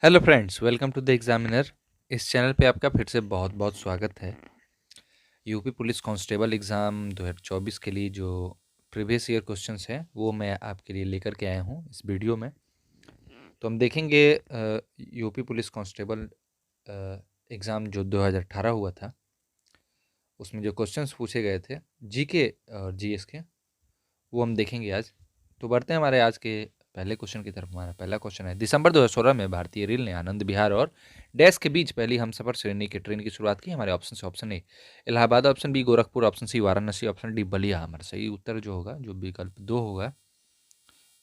Hello friends, welcome to the examiner. इस channel पे आपका फिर से बहुत बहुत स्वागत है। यूपी पुलिस कांस्टेबल एग्ज़ाम 2024 के लिए जो प्रीवियस ईयर क्वेश्चंस हैं वो मैं आपके लिए लेकर के आया हूँ इस वीडियो में। तो हम देखेंगे यूपी पुलिस कांस्टेबल एग्ज़ाम जो 2018 हुआ था, उसमें जो क्वेश्चंस पूछे गए थे जीके और जीएस के, वो हम देखेंगे आज। तो बढ़ते हैं हमारे आज के पहले क्वेश्चन की तरफ। हमारा पहला क्वेश्चन है, दिसंबर 2016 में भारतीय रेल ने आनंद विहार और डैश के बीच पहली हमसफर श्रेणी के ट्रेन की शुरुआत की। हमारे ऑप्शन से option A Allahabad, option B Gorakhpur, option C Varanasi, option D Ballia. हमारा सही उत्तर जो होगा, जो विकल्प दो होगा,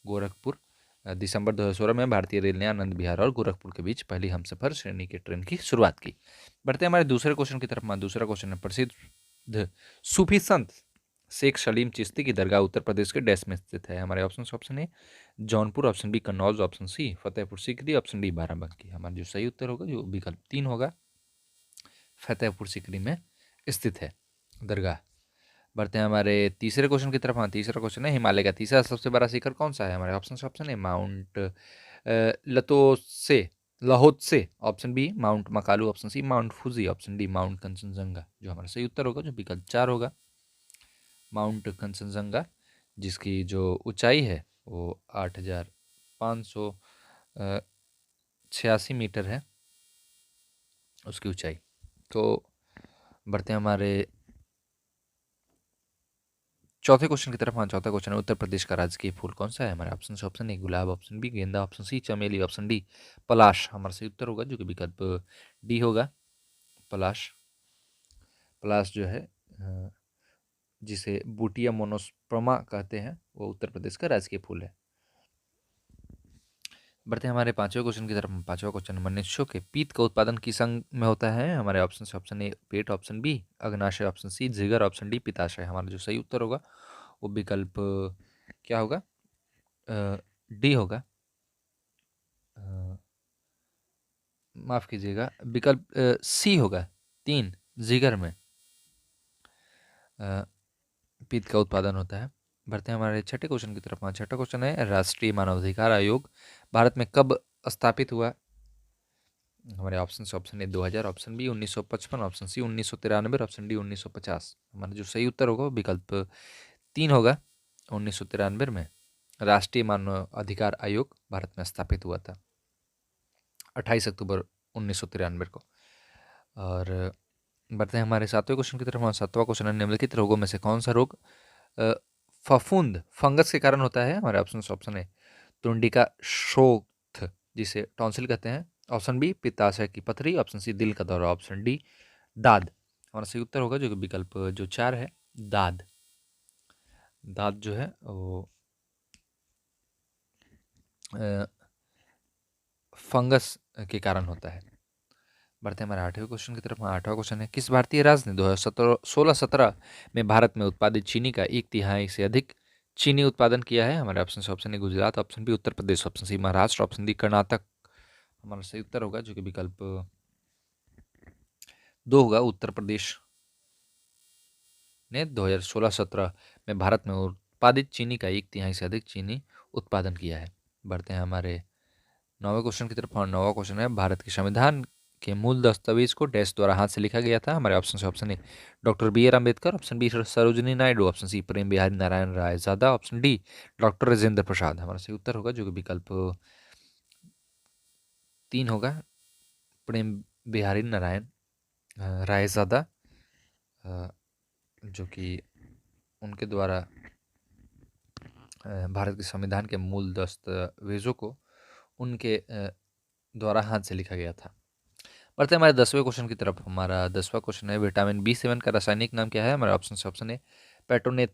गोरखपुर। दिसंबर 2016 में भारतीय रेल ने आनंद विहार और गोरखपुर के बीच पहली हमसफर श्रेणी के ट्रेन की शुरुआत की। बढ़ते हैं हमारे दूसरे क्वेश्चन की तरफ। हमारा दूसरा क्वेश्चन है, प्रसिद्ध सूफी संत शेख सलीम चिश्ती की दरगाह उत्तर प्रदेश के डैश में स्थित है। हमारे ऑप्शन है Jaunpur, option B Kannauj, option C Fatehpur Sikri, option D Barabanki. हमारा जो सही उत्तर होगा, जो विकल्प तीन होगा, फतेहपुर सीकरी में स्थित है दरगाह। बढ़ते हैं हमारे तीसरे क्वेश्चन की तरफ। हाँ, तीसरा क्वेश्चन है, हिमालय का तीसरा सबसे बड़ा शिखर कौन सा है। हमारे ऑप्शन है माउंट लतोसे Lhotse, option B mount Makalu, option C mount Fuji, option D mount Kangchenjunga. जो हमारा सही उत्तर होगा, जो विकल्प चार होगा, माउंट कंचनजंगा, जिसकी जो ऊंचाई है वो 8,586 मीटर है उसकी ऊंचाई। तो बढ़ते हैं हमारे चौथे क्वेश्चन की तरफ। हाँ, चौथा क्वेश्चन है, उत्तर प्रदेश का राजकीय फूल कौन सा है। हमारे ऑप्शन ए गुलाब, ऑप्शन बी गेंदा, ऑप्शन सी चमेली, ऑप्शन डी पलाश। हमारा सही उत्तर होगा, जो कि विकल्प डी होगा, पलाश। पलाश जो है जिसे बूटिया मोनोस्पर्मा कहते हैं, वो उत्तर प्रदेश का राजकीय फूल है। बढ़ते हैं हमारे पांचवें क्वेश्चन की तरफ। पांचवा क्वेश्चन, मनुष्यों के पीत का उत्पादन किस अंग में होता है। हमारे ऑप्शन ए पेट, ऑप्शन बी अग्नाशय, ऑप्शन सी जिगर, ऑप्शन डी पित्ताशय। हमारा जो सही उत्तर होगा, वो विकल्प क्या होगा, डी होगा, माफ कीजिएगा, विकल्प सी होगा, तीन, जिगर में पित्त का उत्पादन होता है। बढ़ते हैं हमारे छठे क्वेश्चन की तरफ। छठा क्वेश्चन है, राष्ट्रीय मानवाधिकार आयोग भारत में कब स्थापित हुआ। हमारे option A 2000, option B 1955, option C 1993, option D 1950। हमारा जो सही उत्तर होगा, विकल्प तीन होगा, 1993 में राष्ट्रीय मानव अधिकार आयोग भारत में स्थापित हुआ था, 28 अक्टूबर 1993 को। और बढ़ते हैं हमारे सातवें क्वेश्चन की तरफ। हमारा सातवां क्वेश्चन है, निम्नलिखित रोगों में से कौन सा रोग फफूंद फंगस के कारण होता है। हमारे ऑप्शन है तुंडिका शोथ, जिसे टॉन्सिल कहते हैं, ऑप्शन बी पित्ताशय की पथरी, ऑप्शन सी दिल का दौरा, ऑप्शन डी दाद। हमारा सही उत्तर होगा, जो कि विकल्प जो चार है, दाद। दाद जो है वो फंगस के कारण होता है। बढ़ते हैं हमारे आठवें क्वेश्चन की तरफ। आठवां क्वेश्चन है, किस भारतीय राज्य ने 2016-17 में भारत में उत्पादित चीनी का एक तिहाई से अधिक चीनी उत्पादन किया है। हमारे ऑप्शन है Gujarat, option B Uttar Pradesh, option C Maharashtra, option D Karnataka. हमारा सही उत्तर होगा, जो कि विकल्प दो होगा, उत्तर प्रदेश ने 2016-17 में भारत में उत्पादित चीनी का एक तिहाई से अधिक चीनी उत्पादन किया है। बढ़ते हैं हमारे नौवें क्वेश्चन की तरफ। और नौवा क्वेश्चन है, भारत के संविधान के मूल दस्तावेज को डैश द्वारा हाथ से लिखा गया था। हमारे option A doctor B R Ambedkar, option B Sarojini Naidu, option C Prem Bihari Narayan Raizada, option D doctor Rajendra Prasad. हमारा सही उत्तर होगा, जो कि विकल्प तीन होगा, प्रेम बिहारी नारायण रायजादा, जो कि उनके द्वारा भारत के संविधान के मूल दस्तावेजों को उनके द्वारा हाथ से लिखा गया था। बढ़ते हैं हमारे 10वें क्वेश्चन की तरफ। हमारा 10वां क्वेश्चन है, विटामिन B7 का रासायनिक नाम क्या है। हमारा ऑप्शन है पेटोने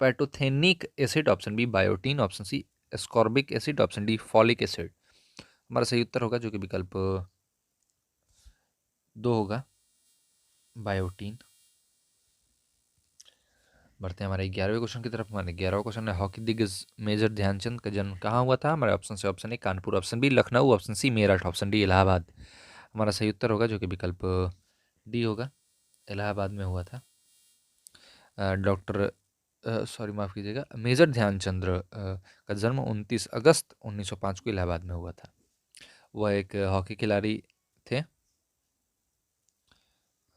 pantothenic acid, option B biotin, option C ascorbic acid, option D folic acid. हमारा सही उत्तर होगा, जो कि विकल्प दो होगा, बायोटीन। बढ़ते हैं हमारे 11वें क्वेश्चन की तरफ। हमारे 11वां क्वेश्चन है, हॉकी दिग्गज मेजर ध्यानचंद का जन्म कहाँ हुआ था। हमारे ऑप्शन है Kanpur, option B Lucknow, option C Meerut, option D Allahabad. हमारा सही उत्तर होगा, जो कि विकल्प डी होगा, इलाहाबाद में हुआ था। डॉक्टर सॉरी माफ़ कीजिएगा, मेजर ध्यानचंद्र का जन्म 29 अगस्त 1905 को इलाहाबाद में हुआ था। वह एक हॉकी खिलाड़ी थे।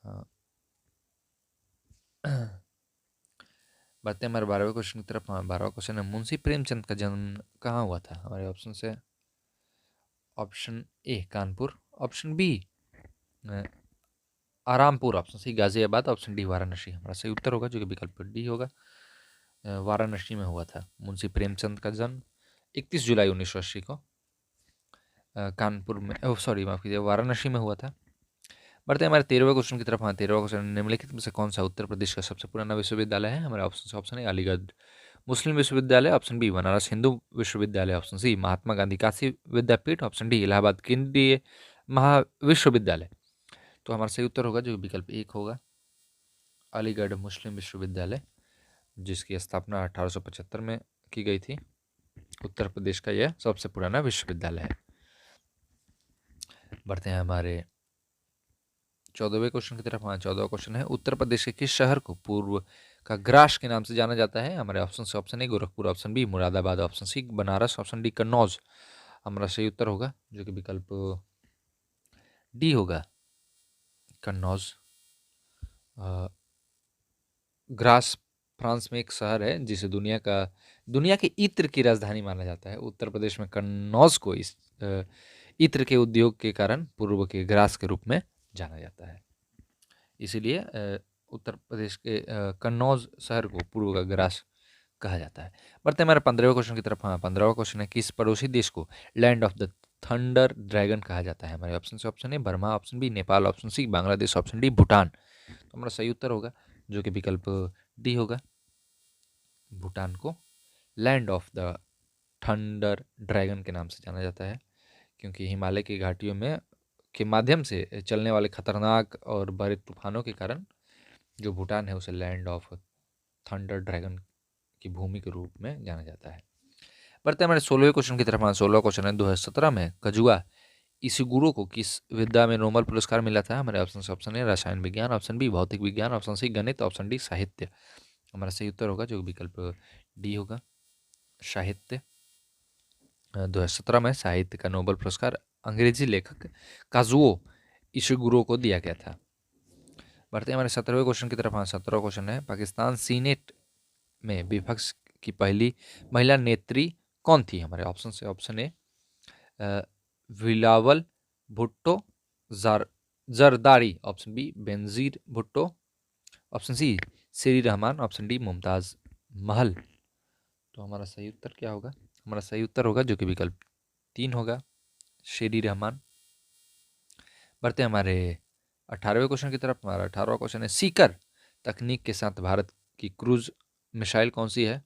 हाँ। बढ़ते हैं हमारे 12वें क्वेश्चन की तरफ। हाँ, 12वां क्वेश्चन है, मुंशी प्रेमचंद का जन्म कहाँ हुआ था? हमारे ऑप्शन है option A Kanpur, option B Arampur, option C Ghaziabad, option D Varanasi. हमारा सही उत्तर होगा जो कि विकल्प डी होगा, वाराणसी में हुआ था मुंशी प्रेमचंद का जन्म 31 जुलाई 1980 को कानपुर में, सॉरी माफ कीजिए, वाराणसी में हुआ था। बढ़ते हैं हमारे 13वें क्वेश्चन की तरफ। हाँ, 13वां क्वेश्चन, निम्नलिखित में से कौन सा उत्तर प्रदेश का सबसे पुराना विश्वविद्यालय है? हमारे ऑप्शन ए अलीगढ़ मुस्लिम विश्वविद्यालय, ऑप्शन बी बनारस हिंदू विश्वविद्यालय, ऑप्शन सी महात्मा गांधी काशी विद्यापीठ, ऑप्शन डी इलाहाबाद केंद्रीय महाविश्वविद्यालय। तो हमारा सही उत्तर होगा जो विकल्प एक होगा, अलीगढ़ मुस्लिम विश्वविद्यालय, जिसकी स्थापना 1875 में की गई थी। उत्तर प्रदेश का यह सबसे पुराना विश्वविद्यालय है। बढ़ते हैं हमारे 14वें क्वेश्चन की तरफ। हाँ, 14वां क्वेश्चन है, उत्तर प्रदेश के किस शहर को पूर्व का ग्रास के नाम से जाना जाता है? हमारे option A Gorakhpur, option B Moradabad, option C Banaras, option D Kannauj. हमारा सही उत्तर होगा जो कि विकल्प डी होगा, कन्नौज। ग्रास फ्रांस में एक शहर है जिसे दुनिया के इत्र की राजधानी माना जाता है। उत्तर प्रदेश में कन्नौज को इस इत्र के उद्योग के कारण पूर्व के ग्रास के रूप में जाना जाता है। इसीलिए उत्तर प्रदेश के कन्नौज शहर को पूर्व का ग्रास कहा जाता है। बढ़ते हैं हमारे 15वें क्वेश्चन की तरफ। हाँ, 15वां क्वेश्चन है, किस पड़ोसी देश को land of the thunder dragon कहा जाता है? हमारे option A Burma, option B Nepal, option C Bangladesh, option D Bhutan. तो हमारा सही उत्तर होगा जो कि विकल्प डी होगा, भूटान को land of the thunder dragon के नाम से जाना जाता है, क्योंकि हिमालय की घाटियों में के माध्यम से चलने वाले खतरनाक और बड़े तूफानों के कारण जो भूटान है उसे लैंड ऑफ थंडर ड्रैगन की भूमि के रूप में जाना जाता है। बढ़ते हैं हमारे 16वें क्वेश्चन की तरफ। 16वां क्वेश्चन है, 2017 में कजुआ इशिगुरो को किस विद्या में नोबेल पुरस्कार मिला था? हमारे ऑप्शन ए रसायन विज्ञान, ऑप्शन बी भौतिक विज्ञान, ऑप्शन सी गणित, ऑप्शन डी साहित्य। हमारा सही उत्तर होगा जो विकल्प डी होगा, साहित्य। 2017 में साहित्य का नोबेल पुरस्कार अंग्रेजी लेखक काजुओ इशिगुरो को दिया गया था। बढ़ते हैं हमारे 17वें क्वेश्चन की तरफ। हाँ, 17वां क्वेश्चन है, पाकिस्तान सीनेट में विपक्ष की पहली महिला नेत्री कौन थी? हमारे option A Bilawal Bhutto Zardari, option B Benazir Bhutto, option C Sherry Rehman, option D Mumtaz Mahal. तो हमारा सही उत्तर क्या होगा? हमारा सही उत्तर होगा जो कि विकल्प 3 होगा, शेरी रहमान। बढ़ते हैं हमारे 18वें क्वेश्चन की तरफ। हमारा 18वां क्वेश्चन है, सीकर तकनीक के साथ भारत की क्रूज मिसाइल कौन सी है?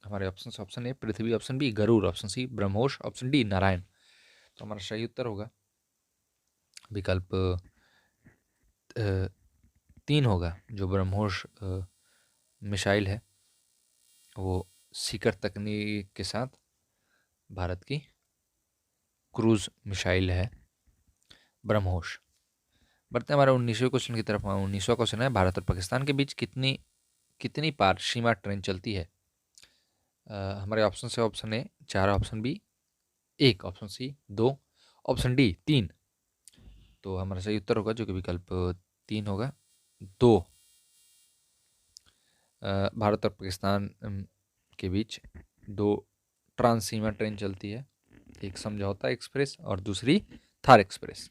हमारे option A Prithvi, option B Garuda, option C BrahMos, option D Narayan. तो हमारा सही उत्तर होगा विकल्प 3 होगा, जो ब्रह्मोस मिसाइल है वो सीकर तकनीक के साथ भारत की क्रूज मिसाइल है, ब्रह्मोस। बढ़ते हैं हमारे 19वें क्वेश्चन की तरफ। 19वां क्वेश्चन है, भारत और पाकिस्तान के बीच कितनी कितनी पार सीमा ट्रेन चलती है? हमारे option A 4, option B 1, option C 2, option D 3। तो हमारा सही उत्तर होगा जो कि विकल्प 3 होगा, 2। भारत और पाकिस्तान के बीच 2 ट्रांस सीमा ट्रेन चलती है, एक समझौता एक्सप्रेस और दूसरी थार एक्सप्रेस।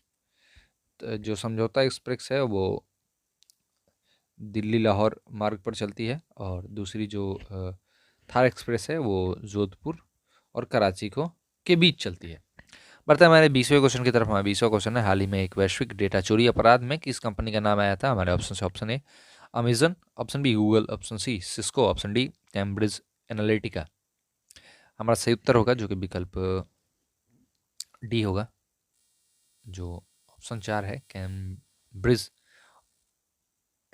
तो जो समझौता एक्सप्रेस है वो दिल्ली लाहौर मार्ग पर चलती है, और दूसरी जो थार एक्सप्रेस है वो जोधपुर और कराची को के बीच चलती है। बढ़ते हैं हमारे 20वें क्वेश्चन की तरफ। हमारा 20वां क्वेश्चन है, हाल ही में एक वैश्विक डेटा चोरी अपराध में किस कंपनी का नाम आया था? हमारे option A Amazon, option B Google, option C Cisco, option D Cambridge Analytica. हमारा सही उत्तर होगा जो कि विकल्प डी होगा, जो ऑप्शन 4 है, कैम्ब्रिज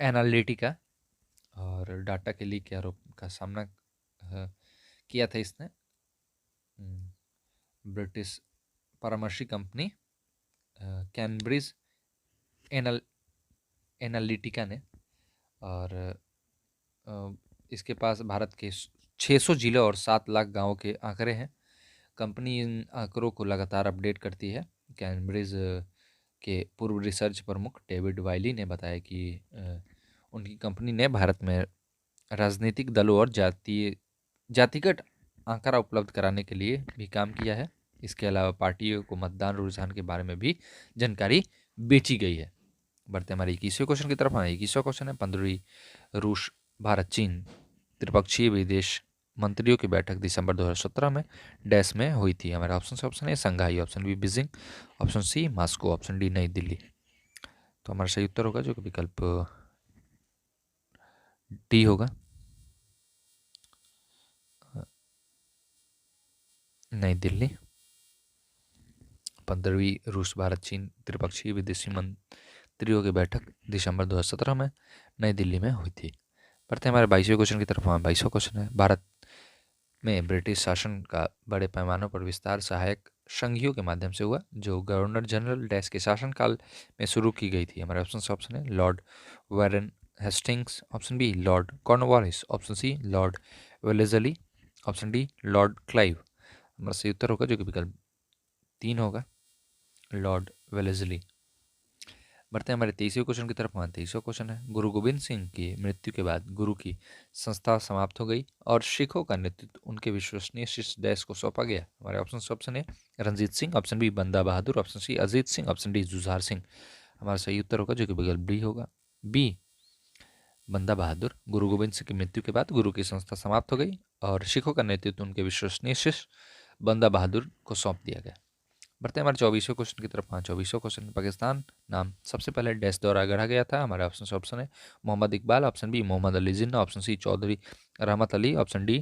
एनालिटिका। और डाटा के लीक के आरोप का सामना किया था इसने ब्रिटिश परामर्शी कंपनी कैम्ब्रिज एनालिटिका ने। और इसके पास भारत के 600 जिलों और 7 लाख गांवों के आंकड़े हैं। कंपनी इन आंकड़ों को लगातार अपडेट करती है कैम्ब्रिज के पूर्व रिसर्च प्रमुख डेविड वाइली ने बताया कि उनकी कंपनी ने भारत में राजनीतिक दलों और जातिगत आंकड़ा उपलब्ध कराने के लिए भी काम किया है। इसके अलावा पार्टियों को मतदान रुझान के बारे में भी जानकारी बेची गई है। बढ़ते हमारे 21वें क्वेश्चन की तरफ। हाँ, 21वां क्वेश्चन है 15वीं रूस भारत चीन त्रिपक्षीय विदेश मंत्रियों की बैठक दिसंबर 2017 में डैश में हुई थी। हमारे ऑप्शन है Shanghai, option B Beijing, option C Moscow, option D New Delhi. तो हमारा सही उत्तर होगा जो कि विकल्प डी होगा, नई दिल्ली। 15वीं रूस भारत चीन त्रिपक्षीय विदेशी मंत्रियों की बैठक दिसंबर 2017 में नई दिल्ली में हुई थी। बढ़ते हमारे 22वें क्वेश्चन की तरफ। 22वां क्वेश्चन है भारत में ब्रिटिश शासन का बड़े पैमाने पर विस्तार सहायक संघियों के माध्यम से हुआ, जो गवर्नर जनरल डैश के शासनकाल में शुरू की गई थी। हमारे ऑप्शन है Lord Warren Hastings, option B Lord Cornwallis, option C Lord Wellesley, option D Lord Clive. हमारा सही उत्तर होगा जो कि विकल्प 3 होगा, लॉर्ड वेलेजली। बढ़ते हैं हमारे 23वें क्वेश्चन की तरफ। 23वां क्वेश्चन है गुरु गोविंद सिंह की मृत्यु के बाद गुरु की संस्था समाप्त हो गई और सिखों का नेतृत्व उनके विश्वसनीय शिष्य डैश को सौंपा गया। हमारे ऑप्शन है Ranjit Singh, option B Banda Bahadur, option C Ajit Singh, option D Jujhar Singh. हमारा सही उत्तर होगा जो कि विकल्प बी होगा, बी बंदा बहादुर। गुरु गोविंद सिंह की मृत्यु के बाद गुरु की संस्था समाप्त हो गई और सिखों का नेतृत्व उनके विश्वसनीय शिष्य बंदा बहादुर को सौंप दिया गया। बढ़ते हैं हमारे 24वें क्वेश्चन की तरफ। 24वां क्वेश्चन, पाकिस्तान नाम सबसे पहले डैश द्वारा गढ़ा गया था। हमारे ऑप्शन है Mohammad Iqbal, option B Mohammad Ali Jinnah, option C Chaudhary रहमत अली, ऑप्शन डी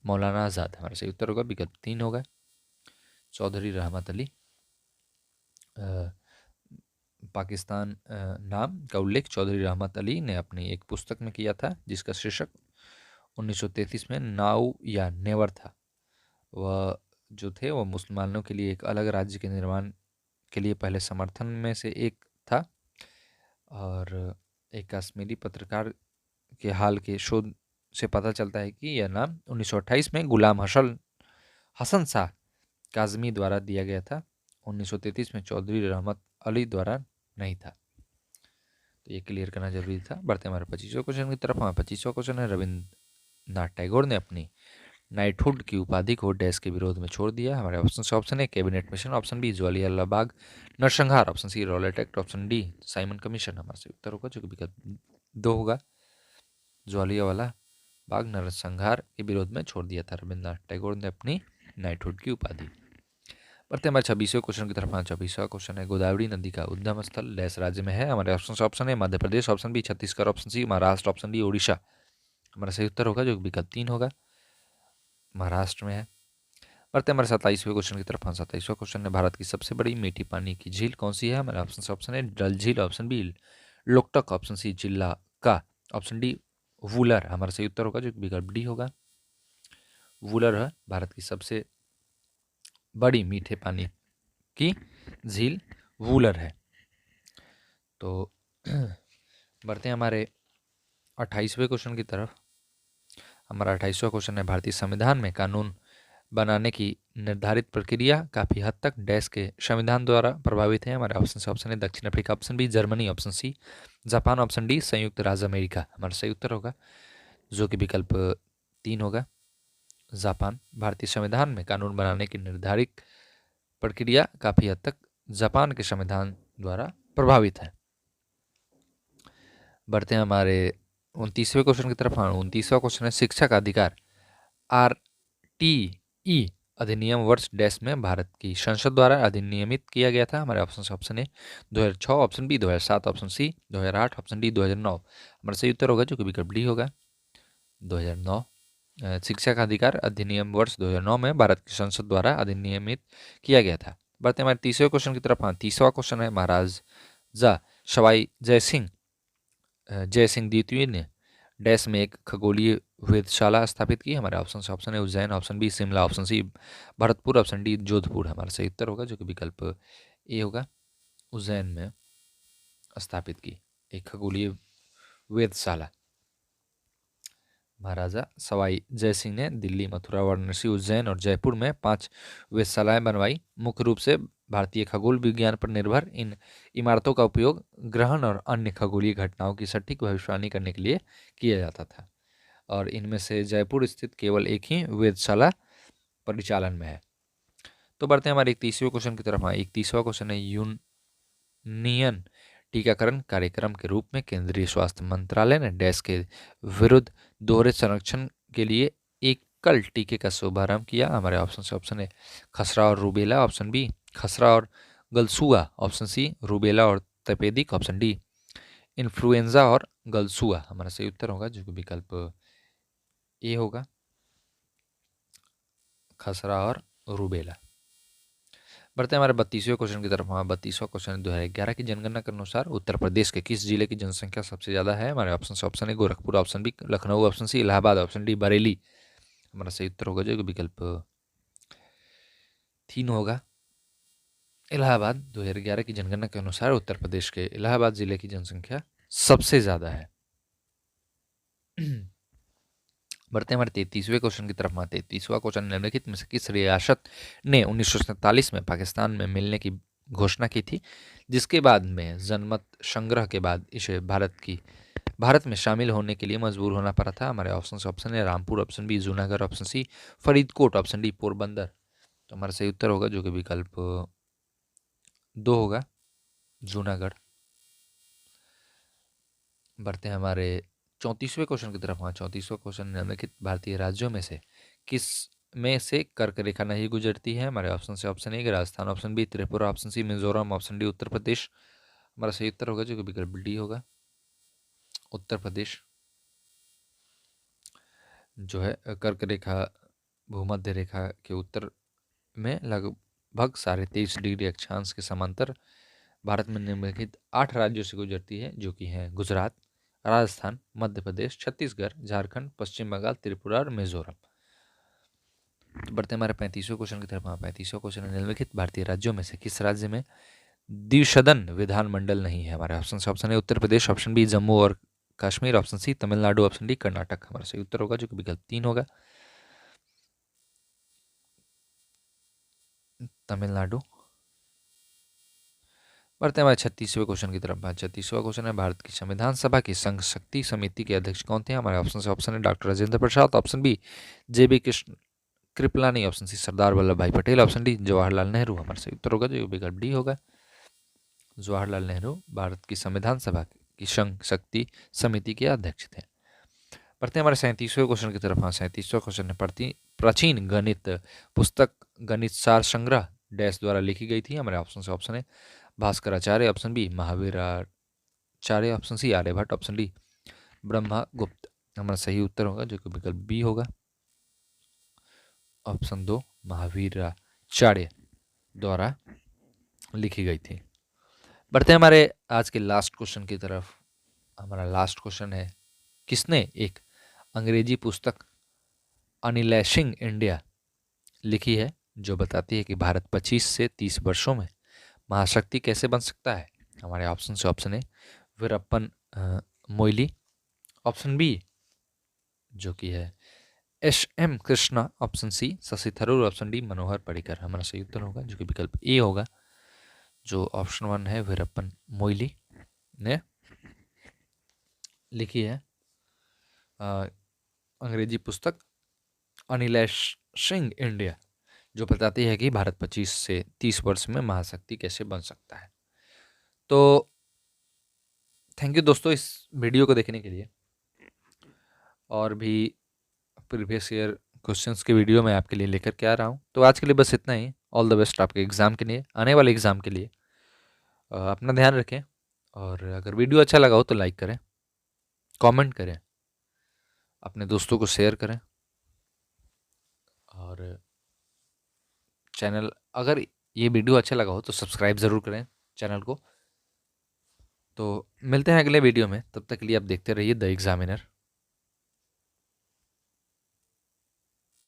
मौलाना आज़ाद। हमारा सही उत्तर होगा विकल्प 3 होगा, चौधरी रहमत अली। पाकिस्तान नाम का उल्लेख चौधरी रहमत अली ने अपनी एक पुस्तक में किया था, जिसका शीर्षक 1933 में नाउ या नेवर था। वह जो थे वो मुसलमानों के लिए एक अलग राज्य के निर्माण के लिए पहले समर्थन में से एक था। और एक कश्मीरी पत्रकार के हाल के शोध से पता चलता है कि यह नाम 1928 में गुलाम हसन शाह काजमी द्वारा दिया गया था। 1933 में चौधरी रहमत अली द्वारा नहीं था। तो ये क्लियर करना जरूरी था। बढ़ते हमारे 25वें क्वेश्चन की तरफ। 25वां क्वेश्चन है रविन्द्रनाथ टैगोर ने अपनी नाइटहुड की उपाधि को डैश के विरोध में छोड़ दिया। हमारे ऑप्शन है Cabinet Mission, option B Jallianwala Bagh नरसंहार, option C Rowlatt Act, option D Simon Commission. हमारा सही उत्तर होगा जो कि विकल्प 2 होगा, ज्वालिया बाग नरसंहार के विरोध में छोड़ दिया था रविन्द्रनाथ टैगोर ने अपनी नाइटहुड की उपाधि। बढ़ते हमारे 26वें क्वेश्चन की तरफ। 26वां क्वेश्चन है गोदावरी नदी का उद्गम स्थल डैश राज्य में है। हमारे ऑप्शन है Madhya Pradesh, option B Chhattisgarh, option C Maharashtra, option D Orissa. हमारा सही उत्तर होगा जो विकल्प 3 होगा, महाराष्ट्र में है। बढ़ते हमारे 27वें क्वेश्चन की तरफ। 27वां क्वेश्चन है भारत की सबसे बड़ी मीठी पानी की झील कौन सी है। हमारा ऑप्शन है डल झील, option B Loktak, option C Chilika, option D Wular. हमारा सही उत्तर होगा जो विकल्प डी होगा, वूलर है भारत की सबसे बड़ी मीठे पानी की झील, वूलर है। तो बढ़ते हैं हमारे 28वें क्वेश्चन की तरफ। हमारा 28वां क्वेश्चन है भारतीय संविधान में कानून बनाने की निर्धारित प्रक्रिया काफ़ी हद तक डैश के संविधान द्वारा प्रभावित है। हमारे ऑप्शन है दक्षिण Africa, option B Germany, option C Japan, option D संयुक्त राज्य अमेरिका। हमारा सही उत्तर होगा जो कि विकल्प 3 होगा, जापान। भारतीय संविधान में कानून बनाने की निर्धारित प्रक्रिया काफ़ी हद तक जापान के संविधान द्वारा प्रभावित है। बढ़ते हैं हमारे 29वें क्वेश्चन की तरफ। 29वां क्वेश्चन है शिक्षा का अधिकार RTE अधिनियम वर्ष डैश में भारत की संसद द्वारा अधिनियमित किया गया था। हमारे ऑप्शन है 2006, option B 2007, option C 2008, option D 2009। हमारा सही उत्तर होगा जो कि विकल्प डी होगा, 2009। शिक्षा का अधिकार अधिनियम वर्ष 2009 में भारत की संसद द्वारा अधिनियमित किया गया था। बढ़ते हमारे 30वें क्वेश्चन की तरफ। 30वां क्वेश्चन है महाराजा सवाई जय सिंह द्वितीय ने डैश में एक खगोलीय वेधशाला स्थापित की। हमारे ऑप्शन है Ujjain, option B Shimla, option C Bharatpur, option D Jodhpur. हमारा सही उत्तर होगा जो कि विकल्प ए होगा, उज्जैन में स्थापित की एक खगोलीय वेधशाला। महाराजा सवाई जय सिंह ने दिल्ली, मथुरा, वाराणसी, उज्जैन और जयपुर में 5 वेधशालाएं बनवाई, मुख्य रूप से भारतीय खगोल विज्ञान पर निर्भर इन इमारतों का उपयोग ग्रहण और अन्य खगोलीय घटनाओं की सटीक भविष्यवाणी करने के लिए किया जाता था। और इनमें से जयपुर स्थित केवल एक ही वेधशाला परिचालन में है। तो बढ़ते हैं हमारे 31वें क्वेश्चन की तरफ। हाँ, 31वां क्वेश्चन है, यूनियन टीकाकरण कार्यक्रम के रूप में केंद्रीय स्वास्थ्य मंत्रालय ने डैश के विरुद्ध दोहरे संरक्षण के लिए एकल टीके का शुभारंभ किया। हमारे ऑप्शन है खसरा और रूबेला, ऑप्शन बी खसरा और गलसुआ, ऑप्शन सी रूबेला और तपेदिक, ऑप्शन डी इन्फ्लुएंजा और गलसुआ। हमारा सही उत्तर होगा जो कि विकल्प ए होगा, खसरा और रूबेला। बढ़ते हैं हमारे 32वें क्वेश्चन की तरफ। हमारा 32वां क्वेश्चन 2011 की जनगणना के अनुसार उत्तर प्रदेश के किस जिले की जनसंख्या सबसे ज़्यादा है। हमारे ऑप्शन है Gorakhpur, option B Lucknow, option C Allahabad, option D Bareilly. हमारा सही उत्तर होगा जो कि विकल्प 3 होगा, इलाहाबाद। 2011 की जनगणना के अनुसार उत्तर प्रदेश के इलाहाबाद जिले की जनसंख्या सबसे ज़्यादा है। बढ़ते हैं हमारे 33वें क्वेश्चन की तरफ। 33वां क्वेश्चन, निम्नलिखित में से किस रियासत ने 1947 में पाकिस्तान में मिलने की घोषणा की थी, जिसके बाद में जनमत संग्रह के बाद इसे भारत में शामिल होने के लिए मजबूर होना पड़ा था। हमारे ऑप्शन है Rampur, option B Junagadh, option C Faridkot, option D Porbandar. तो हमारा सही उत्तर होगा जो कि विकल्प 2 होगा, जूनागढ़। बढ़ते हैं हमारे 34वें क्वेश्चन की तरफ। हाँ, 34वां क्वेश्चन, निम्नलिखित भारतीय राज्यों में से किस में से कर्क रेखा नहीं गुजरती है। हमारे option A Rajasthan, option B Tripura, option C Mizoram, option D Uttar Pradesh. हमारा सही उत्तर होगा जो कि विकल्प डी होगा, उत्तर प्रदेश। जो है कर्क रेखा भूमध्य रेखा के उत्तर में लगभग 23.5 अक्षांश के समांतर भारत में निम्नलिखित 8 राज्यों से गुजरती है, जो कि हैं गुजरात, राजस्थान, मध्य प्रदेश, छत्तीसगढ़, झारखंड, पश्चिम बंगाल, त्रिपुरा और मिजोरम। बढ़ते हमारे 35वें क्वेश्चन की तरफ। 35वां क्वेश्चन, निम्नलिखित भारतीय राज्यों में से किस राज्य में द्विसदन विधानमंडल नहीं है। हमारे ऑप्शन है उत्तर प्रदेश, ऑप्शन बी जम्मू और Kashmir, option C Tamil Nadu, option D Karnataka. हमारा सही उत्तर होगा जो कि विकल्प 3 होगा, तमिलनाडु। बढ़ते हैं हमारे 36वें क्वेश्चन की तरफ। 36वां क्वेश्चन है, भारत की संविधान सभा की संघ शक्ति समिति के अध्यक्ष कौन थे। हमारे ऑप्शन है doctor Rajendra Prasad, option B JB Krishna Kripalani, option C Sardar Vallabh Bhai Patel, option D Jawaharlal Nehru. हमारा सही उत्तर होगा जो विकल्प डी होगा, जवाहरलाल नेहरू भारत की संविधान सभा की संघ शक्ति समिति के अध्यक्ष थे। बढ़ते हैं हमारे 37वें क्वेश्चन की तरफ। हाँ, 37वां क्वेश्चन है, प्राचीन गणित पुस्तक गणित सार संग्रह डैश द्वारा लिखी गई थी। हमारे ऑप्शन है Bhaskaracharya, option B Mahaviracharya, option C Aryabhata, option D Brahmagupta. हमारा सही उत्तर होगा जो कि विकल्प बी होगा, ऑप्शन 2 महावीराचार्य द्वारा लिखी गई थी। बढ़ते हैं हमारे आज के लास्ट क्वेश्चन की तरफ। हमारा लास्ट क्वेश्चन है, किसने एक अंग्रेजी पुस्तक अनलैशिंग इंडिया लिखी है, जो बताती है कि भारत 25 से 30 वर्षों में महाशक्ति कैसे बन सकता है। हमारे ऑप्शन है वीरप्पन मोइली, ऑप्शन बी जो कि है SM Krishna, option C Shashi Tharoor, option D Manohar Parrikar. हमारा सही उत्तर होगा जो कि विकल्प ए होगा, जो ऑप्शन 1 है वीरप्पन मोइली ने लिखी है अंग्रेजी पुस्तक अनलैशिंग इंडिया, जो बताती है कि भारत 25 से 30 वर्ष में महाशक्ति कैसे बन सकता है। तो थैंक यू दोस्तों इस वीडियो को देखने के लिए। और भी प्रीवियस ईयर क्वेश्चंस के वीडियो मैं आपके लिए लेकर के आ रहा हूँ। तो आज के लिए बस इतना ही। ऑल द बेस्ट आपके एग्ज़ाम के लिए, आने वाले एग्ज़ाम के लिए। अपना ध्यान रखें, और अगर वीडियो अच्छा लगा हो तो लाइक करें, कमेंट करें, अपने दोस्तों को शेयर करें, और चैनल, अगर ये वीडियो अच्छा लगा हो तो सब्सक्राइब ज़रूर करें चैनल को। तो मिलते हैं अगले वीडियो में, तब तक के लिए आप देखते रहिए द एग्जामिनर।